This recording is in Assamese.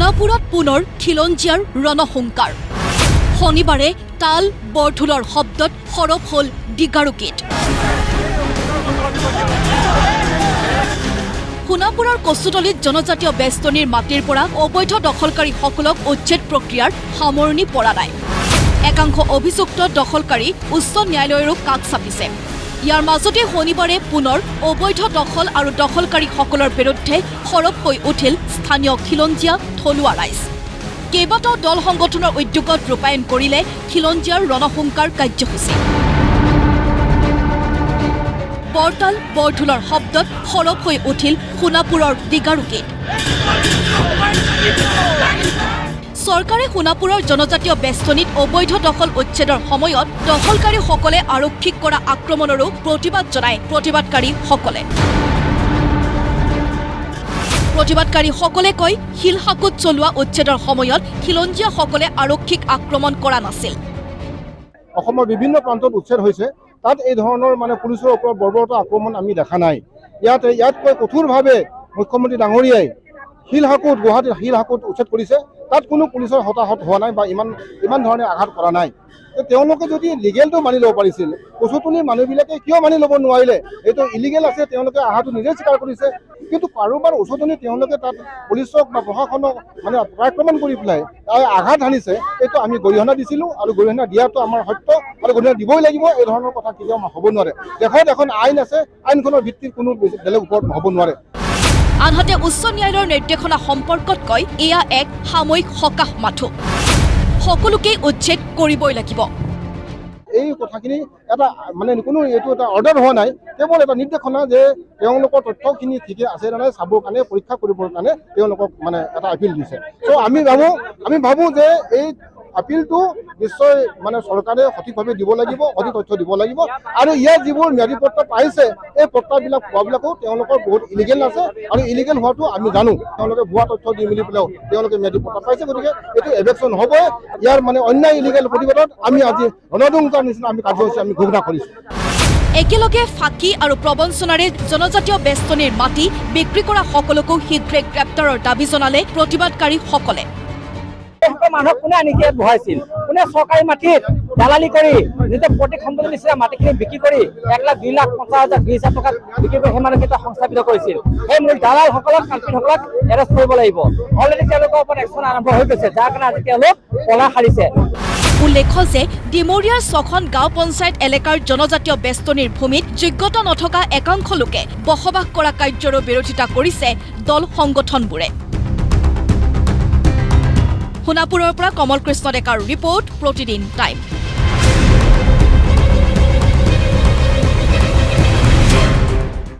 সোণাপুৰত পুনৰ খিলঞ্জীয়াৰ ৰণসংকাৰ শনিবাৰে তাল বৰঢোলৰ শব্দত সৰব হ'ল ডিগাৰুগীত সোণাপুৰৰ কচুতলিত জনজাতীয় বেষ্টনীৰ মাটিৰ পৰা অবৈধ দখলকাৰীসকলক উচ্ছেদ প্ৰক্ৰিয়াৰ সামৰণি পৰা নাই একাংশ অভিযুক্ত দখলকাৰী উচ্চ ন্যায়ালয়ৰো কাষ চাপিছে ইয়াৰ মাজতে শনিবাৰে পুনৰ অবৈধ দখল আৰু দখলকাৰীসকলৰ বিৰুদ্ধে সৰব হৈ উঠিল স্থানীয় খিলঞ্জীয়া থলুৱা ৰাইজ কেইবাটাও দল সংগঠনৰ উদ্যোগত ৰূপায়ণ কৰিলে খিলঞ্জীয়াৰ ৰণসংকাৰ কাৰ্যসূচী বৰতাল বৰঢোলৰ শব্দত সৰব হৈ উঠিল সোণাপুৰৰ ডিগাৰুগীত চৰকাৰে সোণাপুৰৰ জনজাতীয় বেষ্টনীত অবৈধ দখল উচ্ছেদৰ সময়ত দখলকাৰীসকলে আৰক্ষীক কৰা আক্ৰমণৰো প্ৰতিবাদ জনায় প্ৰতিবাদকাৰীসকলে প্ৰতিবাদকাৰীসকলে কয় শিলহাকুত চলোৱা উচ্ছেদৰ সময়ত খিলঞ্জীয়াসকলে আৰক্ষীক আক্ৰমণ কৰা নাছিল অসমৰ বিভিন্ন প্ৰান্তত উচ্ছেদ হৈছে তাত এই ধৰণৰ পুলিচৰ ওপৰত বৰ্বৰতা আক্ৰমণ আমি দেখা নাই ইয়াতকৈ কঠোৰভাৱে মুখ্যমন্ত্ৰী ডাঙৰীয়াই শিলহাকুত গুৱাহাটীৰ শিলহাকুত উচ্ছেদ কৰিছে তাত কোনো পুলিচৰ হতাহত হোৱা নাই বা ইমান ধৰণে আঘাত কৰা নাই তেওঁলোকে যদি লিগেলটো মানি ল'ব পাৰিছিল কচুতলিৰ মানুহবিলাকে কিয় মানি ল'ব নোৱাৰিলে এইটো ইলিগেল আছে তেওঁলোকে আঘাতটো নিজে স্বীকাৰ কৰিছে কিন্তু কাৰোবাৰ উচতনি তেওঁলোকে তাত পুলিচক বা প্ৰশাসনক আক্ৰমণ কৰি পেলাই আঘাত হানিছে এইটো আমি গৰিহণা দিছিলোঁ আৰু গৰিহণা দিয়াটো আমাৰ সত্য আৰু গৰিহণা দিবই লাগিব এই ধৰণৰ কথা কেতিয়াও হ'ব নোৱাৰে দেশত এখন আইন আছে আইনখনৰ ভিত্তিত কোনো বেলেগ ওপৰত হ'ব নোৱাৰে আনহাতে উচ্চ ন্যায়ালয়ৰ নিৰ্দেশনা সম্পৰ্কত কয় এয়া এক সাময়িক সকাহ মাথো সকলোকে উচ্ছেদ কৰিবই লাগিব এই কথাখিনি এটা কোনো এইটো এটা অৰ্ডাৰ হোৱা নাই কেৱল এটা নিৰ্দেশনা যে তেওঁলোকৰ তথ্যখিনি ঠিকে আছে নে নাই চাবৰ কাৰণে পৰীক্ষা কৰিবৰ কাৰণে তেওঁলোকক এটা আপিল দিছে চ' আমি ভাবোঁ যে এই আপিলটো নিশ্চয় চৰকাৰে সঠিকভাৱে দিব লাগিব সঠিক তথ্য দিব লাগিব আৰু ইয়াৰ যিবোৰ ম্যাদী পত্ৰ পাইছে এই পত্ৰবিলাক পোৱাবিলাকো তেওঁলোকৰ বহুত ইলিগেল আছে আৰু ইলিগেল হোৱাটো আমি জানো তেওঁলোকে ভুৱা তথ্য দি মেলি পেলাইও তেওঁলোকে ম্যাদী পত্ৰ পাইছে গতিকে এইটো এভেকশ্যন হ'বই ইয়াৰ অন্যায় ইলিগেল প্ৰতিবাদত আমি আজি ৰণদংকাৰ নিচিনা আমি কাৰ্যসূচী আমি ঘোষণা কৰিছোঁ একেলগে ফাঁকি আৰু প্ৰবঞ্চনাৰে জনজাতীয় বেষ্টনীৰ মাটি বিক্ৰী কৰা সকলকো শীঘ্ৰে গ্ৰেপ্তাৰৰ দাবী জনালে প্ৰতিবাদকাৰীসকলে মানুহক কোনে আনি বহাইছিল কোনে চৰকাৰী মাটিত দালালি কৰি যেতিয়া প্ৰতি খণ্ডৰ নিচিনা মাটিখিনি বিক্ৰী কৰি 1,02,50,000 টকাত বিক্ৰী কৰি সেই মানুহকেইটা সংস্থাপিত কৰিছিল সেই মূল দালালসকলক কাল্পিতসকলক এৰেষ্ট কৰিব লাগিব অলৰেডি তেওঁলোকৰ ওপৰত একশ্যন আৰম্ভ হৈ গৈছে যাৰ কাৰণে আজি তেওঁলোক পলা সাৰিছে উল্লেখ্য যে ডিমৰীয়াৰ 6খন গাঁও পঞ্চায়ত এলেকাৰ জনজাতীয় বেষ্টনীৰ ভূমিত যোগ্যতা নথকা একাংশ লোকে বসবাস কৰা কাৰ্যৰো বিৰোধিতা কৰিছে দল সংগঠনবোৰে সোণাপুৰৰ পৰা কমল কৃষ্ণ ডেকাৰ ৰিপৰ্ট প্ৰতিদিন টাইম